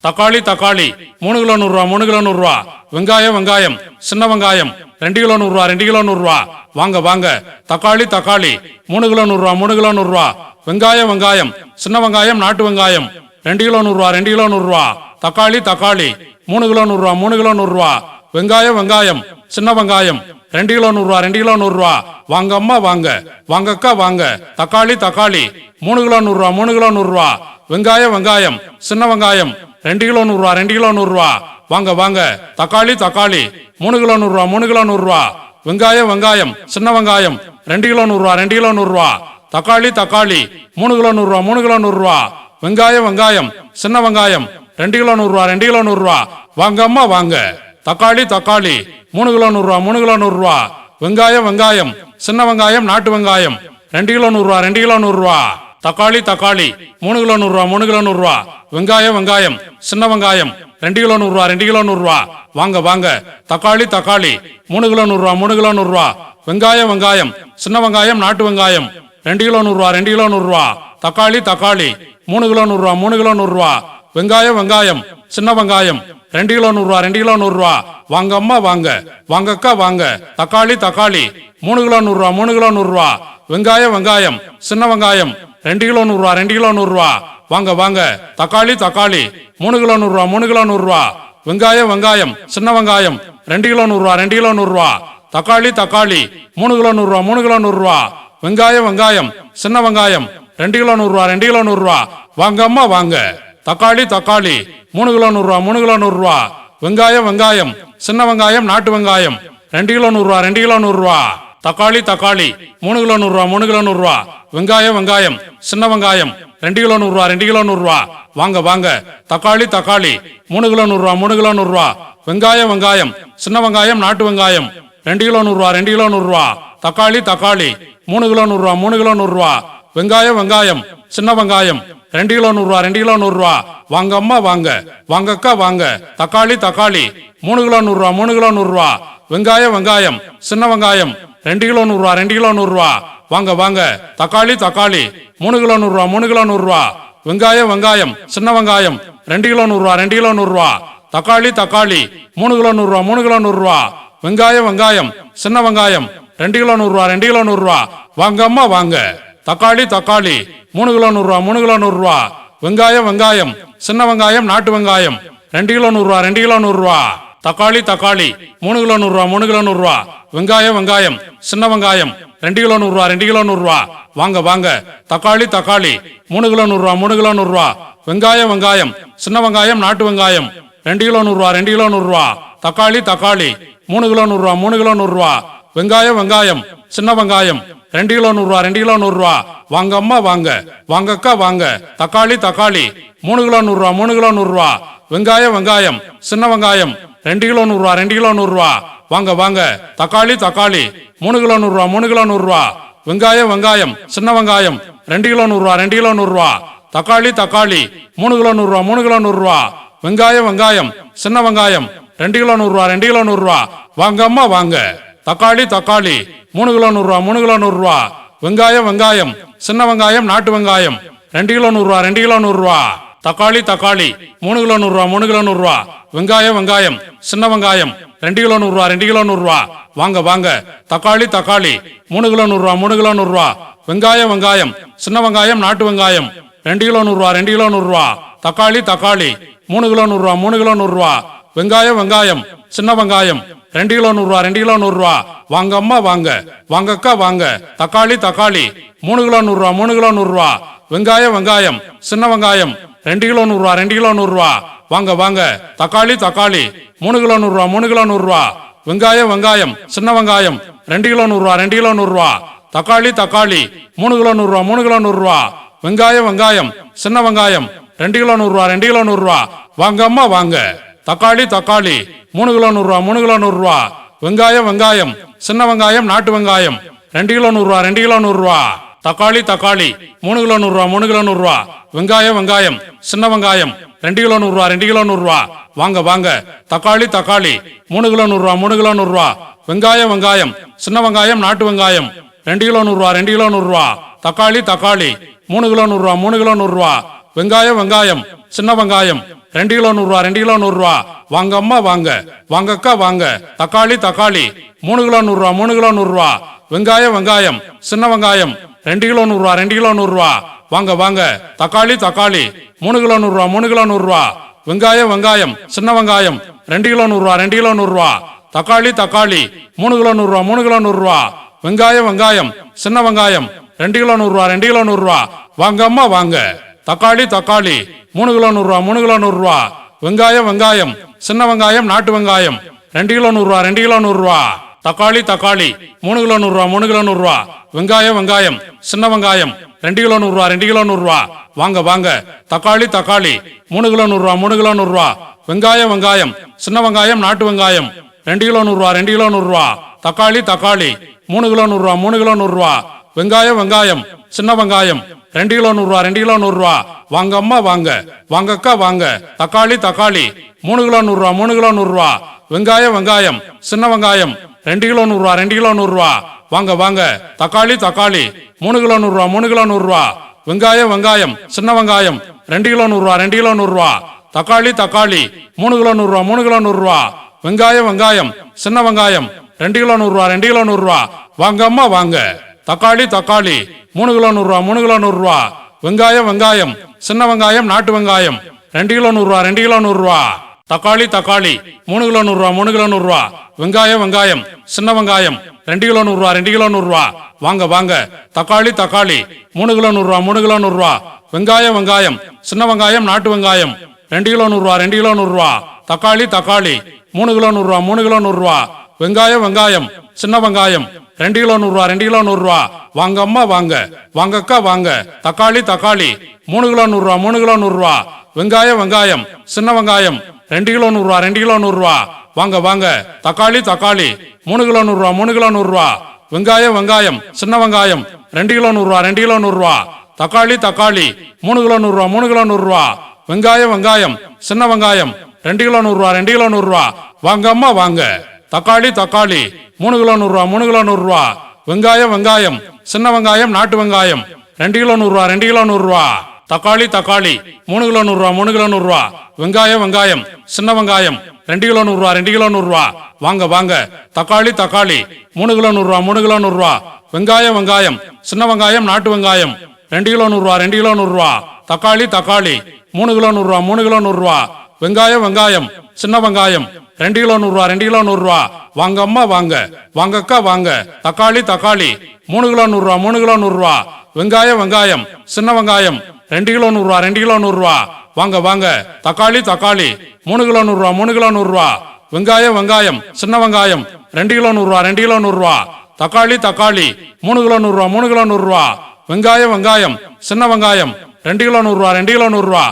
தக்காளி 3 கிலோ 100 ரூபா 3 கிலோ 100 ரூபா. வெங்காயம் சின்ன வெங்காயம் 2 கிலோ 100 ரூபா 2 கிலோ 100 ரூபா. வாங்க தக்காளி 3 கிலோ 100 ரூபா 3 கிலோ 100 ரூபா. வெங்காயம் சின்ன வெங்காயம் நாட்டு வெங்காயம் 2 கிலோ 100 ரூபா 2 கிலோ 100 ரூபா. தக்காளி 3 கிலோ 100 ரூபா 3 கிலோ 100 ரூபா. வெங்காயம் சின்ன வெங்காயம் 2 கிலோ 100 ரூபா 2 கிலோ 100 ரூபா. வாங்க அம்மா வாங்க அக்கா வாங்க. தக்காளி 3 கிலோ 100 ரூபா 3 கிலோ 100 ரூபா. வெங்காயம் சின்ன வெங்காயம் 2 கிலோ 100 ரூபா 2 கிலோ 100 ரூபா. வாங்க தக்காளி 3 கிலோ 100 ரூபா 3 கிலோ 100 ரூபா. வெங்காயம் சின்ன வெங்காயம் 2 கிலோ 100 ரூபா 2 கிலோ 100 ரூபா. தக்காளி 3 கிலோ 100 ரூபா 3 கிலோ 100 ரூபா. வெங்காயம் சின்ன வெங்காயம் 2 கிலோ 100 ரூபா 2 கிலோ 100 ரூபா. வாங்க அம்மா வாங்க. தக்காளி 3 கிலோ 100 ரூபா 3 கிலோ 100 ரூபா. வெங்காயம் சின்ன வெங்காயம் நாட்டு வெங்காயம் 2 கிலோ 100 ரூபா 2 கிலோ 100 ரூபா. தக்காளி 3 கிலோ 100 ரூபா 3 கிலோ 100 ரூபா. வெங்காயம் சின்ன வெங்காயம் 2 கிலோ 100 ரூபா 2 கிலோ 100 ரூபா. வாங்க தக்காளி 3 கிலோ 100 ரூபா 3 கிலோ 100 ரூபா. வெங்காயம் சின்ன வெங்காயம் நாட்டு வெங்காயம் 2 கிலோ 100 ரூபா 2 கிலோ 100 ரூபா. தக்காளி 3 கிலோ 100 ரூபா 3 கிலோ 100 ரூபா. வெங்காயம் சின்ன வெங்காயம் 2 கிலோ 100 ரூபா 2 கிலோ 100 ரூபா. வாங்க அம்மா வாங்க அக்கா வாங்க. தக்காளி 3 கிலோ 100 ரூபா 3 கிலோ 100 ரூபா. வெங்காயம் சின்ன வெங்காயம் 2 கிலோ 100 ரூபா 2 கிலோ 100 ரூபா. வாங்க தக்காளி 3 கிலோ 100 ரூபா 3 கிலோ 100 ரூபா. வெங்காயம் சின்ன வெங்காயம் 2 கிலோ 100 ரூபா 2 கிலோ 100 ரூபா. தக்காளி 3 கிலோ 100 ரூபா 3 கிலோ 100 ரூபா. வெங்காயம் சின்ன வெங்காயம் 2 கிலோ 100 ரூபா 2 கிலோ 100 ரூபா. வாங்க அம்மா வாங்க. தக்காளி 3 கிலோ 100 ரூபா 3 கிலோ 100 ரூபா. வெங்காயம் சின்ன வெங்காயம் நாட்டு வெங்காயம் 2 கிலோ 100 ரூபா 2 கிலோ 100 ரூபா. தக்காளி 3 கிலோ 100 ரூபா 3 கிலோ 100 ரூபா. வெங்காயம் சின்ன வெங்காயம் 2 கிலோ 100 ரூபா 2 கிலோ 100 ரூபா. வாங்க தக்காளி 3 கிலோ 100 ரூபா 3 கிலோ 100 ரூபா. வெங்காயம் சின்ன வெங்காயம் நாட்டு வெங்காயம் 2 கிலோ 100 ரூபா 2 கிலோ 100 ரூபா. தக்காளி 3 கிலோ 100 ரூபா 3 கிலோ 100 ரூபா. வெங்காயம் சின்ன வெங்காயம் 2 கிலோ 100 ரூபா 2 கிலோ 100 ரூபா. வாங்க அம்மா வாங்க அக்கா வாங்க. தக்காளி 3 கிலோ 100 ரூபா 3 கிலோ 100 ரூபா. வெங்காயம் சின்ன வெங்காயம் 2 கிலோ 100 ரூபா 2 கிலோ 100 ரூபா. வாங்க தக்காளி 3 கிலோ 100 ரூபா 3 கிலோ 100 ரூபா. வெங்காயம் சின்ன வெங்காயம் 2 கிலோ 100 ரூபா 2 கிலோ 100 ரூபா. தக்காளி 3 கிலோ 100 ரூபா 3 கிலோ 100 ரூபா. வெங்காயம் சின்ன வெங்காயம் 2 கிலோ 100 ரூபா 2 கிலோ 100 ரூபா. வாங்க அம்மா வாங்க. தக்காளி 3 கிலோ 100 ரூபா 3 கிலோ 100 ரூபா. வெங்காயம் சின்ன வெங்காயம் நாட்டு வெங்காயம் 2 கிலோ 100 ரூபா 2 கிலோ 100 ரூபா. தக்காளி 3 கிலோ 100 ரூபா 3 கிலோ 100 ரூபா. வெங்காயம் சின்ன வெங்காயம் 2 கிலோ 100 ரூபா 2 கிலோ 100 ரூபா. வாங்க தக்காளி 3 கிலோ 100 ரூபா 3 கிலோ 100 ரூபா. வெங்காயம் சின்ன வெங்காயம் நாட்டு வெங்காயம் 2 கிலோ 100 ரூபா 2 கிலோ 100 ரூபா. தக்காளி 3 கிலோ 100 ரூபா 3 கிலோ 100 ரூபா. வெங்காயம் சின்ன வெங்காயம் 2 கிலோ 100 ரூபா 2 கிலோ 100 ரூபா. வாங்க அம்மா வாங்க அக்கா வாங்க. தக்காளி 3 கிலோ 100 ரூபா 3 கிலோ 100 ரூபா. வெங்காயம் சின்ன வெங்காயம் 2 கிலோ 100 ரூபா 2 கிலோ 100 ரூபா. வாங்க தக்காளி 3 கிலோ 100 ரூபா 3 கிலோ 100 ரூபா. வெங்காயம் சின்ன வெங்காயம் 2 கிலோ 100 ரூபா 2 கிலோ 100 ரூபா. தக்காளி 3 கிலோ 100 ரூபா 3 கிலோ 100 ரூபா. வெங்காயம் சின்ன வெங்காயம் 2 கிலோ 100 ரூபா 2 கிலோ 100 ரூபா. வாங்க அம்மா வாங்க. தக்காளி 3 கிலோ 100 ரூபா 3 கிலோ 100 ரூபா. வெங்காயம் சின்ன வெங்காயம் நாட்டு வெங்காயம் 2 கிலோ 100 ரூபா 2 கிலோ 100 ரூபா. தக்காளி 3 கிலோ 100 ரூபா 3 கிலோ 100 ரூபா. வெங்காயம் சின்ன வெங்காயம் 2 கிலோ 100 ரூபா 2 கிலோ 100 ரூபா. வாங்க தக்காளி 3 கிலோ 100 ரூபா 3 கிலோ 100 ரூபா. வெங்காயம் சின்ன வெங்காயம் நாட்டு வெங்காயம் 2 கிலோ 100 ரூபா 2 கிலோ 100 ரூபா. தக்காளி 3 கிலோ 100 ரூபா 3 கிலோ 100 ரூபா. வெங்காயம் சின்ன வெங்காயம் 2 கிலோ 100 ரூபா 2 கிலோ 100 ரூபா. வாங்க அம்மா வாங்க அக்கா வாங்க. தக்காளி 3 கிலோ 100 ரூபா 3 கிலோ 100 ரூபா. வெங்காயம் சின்ன வெங்காயம் 2 கிலோ 100 ரூபா 2 கிலோ 100 ரூபா. வாங்க தக்காளி 3 கிலோ 100 ரூபா 3 கிலோ 100 ரூபா. வெங்காயம் சின்ன வெங்காயம் 2 கிலோ 100 ரூபா 2 கிலோ 100 ரூபா. தக்காளி 3 கிலோ 100 ரூபா 3 கிலோ 100 ரூபா. வெங்காயம் சின்ன வெங்காயம் 2 கிலோ 100 ரூபா 2 கிலோ 100 ரூபா. வாங்க அம்மா வாங்க. தக்காளி 3 கிலோ 100 ரூபா 3 கிலோ 100 ரூபா. வெங்காயம் சின்ன வெங்காயம் நாட்டு வெங்காயம் 2 கிலோ 100 ரூபா 2 கிலோ 100 ரூபா. தக்காளி 3 கிலோ 100 ரூபா 3 கிலோ 100 ரூபா. வெங்காயம் சின்ன வெங்காயம் 2 கிலோ 100 ரூபா 2 கிலோ 100 ரூபா. வாங்க தக்காளி 3 கிலோ 100 ரூபா 3 கிலோ 100 ரூபா. வெங்காயம் சின்ன வெங்காயம் நாட்டு வெங்காயம் 2 கிலோ 100 ரூபா 2 கிலோ 100 ரூபா. தக்காளி 3 கிலோ 100 ரூபா 3 கிலோ 100 ரூபா. வெங்காயம் வெங்காயம் சின்ன வெங்காயம் 2 கிலோ 100 ரூபா 2 கிலோ 100 ரூபா வாங்க அம்மா வாங்க வாங்க அக்கா வாங்க தக்காளி தக்காளி 3 கிலோ 100 ரூபா 3 கிலோ 100 ரூபா வெங்காயம் வெங்காயம் சின்ன வெங்காயம் 2 கிலோ 100 ரூபா 2 கிலோ 100 ரூபா வாங்க வாங்க தக்காளி தக்காளி 3 கிலோ 100 ரூபா 3 கிலோ 100 ரூபா வெங்காயம் வெங்காயம் சின்ன வெங்காயம் 2 கிலோ 100 ரூபா 2 கிலோ 100 ரூபா தக்காளி தக்காளி 3 கிலோ 100 ரூபா 3 கிலோ 100 ரூபா வெங்காயம் வெங்காயம் சின்ன வெங்காயம் 2 கிலோ 100 ரூபா 2 கிலோ 100 ரூபா வாங்க அம்மா வாங்க தக்காளி தக்காளி 3 கிலோ 100 ரூபா 3 கிலோ 100 ரூபா வெங்காயம் வெங்காயம் சின்ன வெங்காயம் நாட்டு வெங்காயம் 2 கிலோ 100 ரூபா 2 கிலோ 100 ரூபா தக்காளி தக்காளி 3 கிலோ 100 ரூபா 3 கிலோ 100 ரூபா வெங்காயம் வெங்காயம் சின்ன வெங்காயம் 2 கிலோ 100 ரூபா 2 கிலோ 100 ரூபா வாங்க வாங்க தக்காளி தக்காளி 3 கிலோ 100 ரூபா 3 கிலோ 100 ரூபா வெங்காயம் வெங்காயம் சின்ன வெங்காயம் நாட்டு வெங்காயம் 2 கிலோ 100 ரூபா 2 கிலோ 100 ரூபா தக்காளி தக்காளி 3 கிலோ 100 ரூபா 3 கிலோ 100 ரூபா வெங்காயம் வெங்காயம் சின்ன வெங்காயம் 2 கிலோ 100 ரூபா 2 கிலோ 100 ரூபா வாங்க அம்மா வாங்க வாங்க அக்கா வாங்க தக்காளி தக்காளி 3 கிலோ 100 ரூபா 3 கிலோ 100 ரூபா வெங்காயம் வெங்காயம் சின்ன வெங்காயம் 2 கிலோ 100 ரூபா 2 கிலோ 100 ரூபா வாங்க வாங்க தக்காளி தக்காளி 3 கிலோ 100 ரூபா 3 கிலோ 100 ரூபா வெங்காயம் வெங்காயம் சின்ன வெங்காயம் 2 கிலோ 100 ரூபா 2 கிலோ 100 ரூபா தக்காளி தக்காளி 3 கிலோ 100 ரூபா 3 கிலோ 100 ரூபா வெங்காயம் வெங்காயம் சின்ன வெங்காயம் 2 கிலோ 100 ரூபா 2 கிலோ 100 ரூபா வாங்க அம்மா வாங்க தக்காளி தக்காளி 3 கிலோ 100 ரூபா 3 கிலோ 100 ரூபா வெங்காயம் வெங்காயம் சின்ன வெங்காயம் நாட்டு வெங்காயம் 2 கிலோ 100 ரூபா 2 கிலோ 100 ரூபா தக்காளி தக்காளி 3 கிலோ 100 ரூபா 3 கிலோ 100 ரூபா வெங்காயம் வெங்காயம் சின்ன வெங்காயம் 2 கிலோ 100 ரூபா 2 கிலோ 100 ரூபா வாங்க வாங்க தக்காளி தக்காளி 3 கிலோ 100 ரூபா 3 கிலோ 100 ரூபா வெங்காயம் வெங்காயம் சின்ன வெங்காயம் நாட்டு வெங்காயம் 2 கிலோ 100 ரூபா 2 கிலோ 100 ரூபா தக்காளி தக்காளி 3 கிலோ 100 ரூபா 3 கிலோ 100 ரூபா வெங்காயம் வெங்காயம் சின்ன வெங்காயம் 2 கிலோ 100 ரூபா 2 கிலோ 100 ரூபா வாங்க அம்மா வாங்க வாங்க அக்கா வாங்க தக்காளி தக்காளி 3 கிலோ 100 ரூபா 3 கிலோ 100 ரூபா வெங்காயம் வெங்காயம் சின்ன வெங்காயம் 2 கிலோ 100 ரூபா 2 கிலோ 100 ரூபா வாங்க வாங்க தக்காளி தக்காளி 3 கிலோ 100 ரூபா 3 கிலோ 100 ரூபா வெங்காயம் வெங்காயம் சின்ன வெங்காயம் 2 கிலோ 100 ரூபா 2 கிலோ 100 ரூபா தக்காளி தக்காளி 3 கிலோ 100 ரூபா 3 கிலோ 100 ரூபா வெங்காயம் வெங்காயம் சின்ன வெங்காயம் 2 கிலோ 100 ரூபா 2 கிலோ 100 ரூபா வாங்க அம்மா வாங்க தக்காளி தக்காளி 3 கிலோ 100 ரூபா 3 கிலோ 100 ரூபா வெங்காயம் வெங்காயம் சின்ன வெங்காயம் நாட்டு வெங்காயம் 2 கிலோ 100 ரூபா 2 கிலோ 100 ரூபா தக்காளி தக்காளி 3 கிலோ 100 ரூபா 3 கிலோ 100 ரூபா வெங்காயம் வெங்காயம் சின்ன வெங்காயம் 2 கிலோ 100 ரூபா 2 கிலோ 100 ரூபா வாங்க வாங்க தக்காளி தக்காளி 3 கிலோ 100 ரூபா 3 கிலோ 100 ரூபா வெங்காயம் வெங்காயம் சின்ன வெங்காயம் நாட்டு வெங்காயம் 2 கிலோ 100 ரூபா 2 கிலோ 100 ரூபா தக்காளி தக்காளி 3 கிலோ 100 ரூபா 3 கிலோ 100 ரூபா வெங்காயம் வெங்காயம் சின்ன வெங்காயம் 2 கிலோ 100 ரூபா 2 கிலோ 100 ரூபா வாங்க அம்மா வாங்க வாங்க அக்கா வாங்க தக்காளி தக்காளி 3 கிலோ 100 ரூபா 3 கிலோ 100 ரூபா வெங்காயம் வெங்காயம் சின்ன வெங்காயம் 2 கிலோ 100 ரூபா 2 கிலோ 100 ரூபா வாங்க வாங்க தக்காளி தக்காளி 3 கிலோ 100 ரூபா 3 கிலோ 100 ரூபா வெங்காயம் வெங்காயம் சின்ன வெங்காயம் 2 கிலோ 100 ரூபா 2 கிலோ 100 ரூபா தக்காளி தக்காளி 3 கிலோ 100 ரூபா 3 கிலோ 100 ரூபா வெங்காயம் வெங்காயம் சின்ன வெங்காயம் 2 கிலோ 100 ரூபா 2 கிலோ 100 ரூபா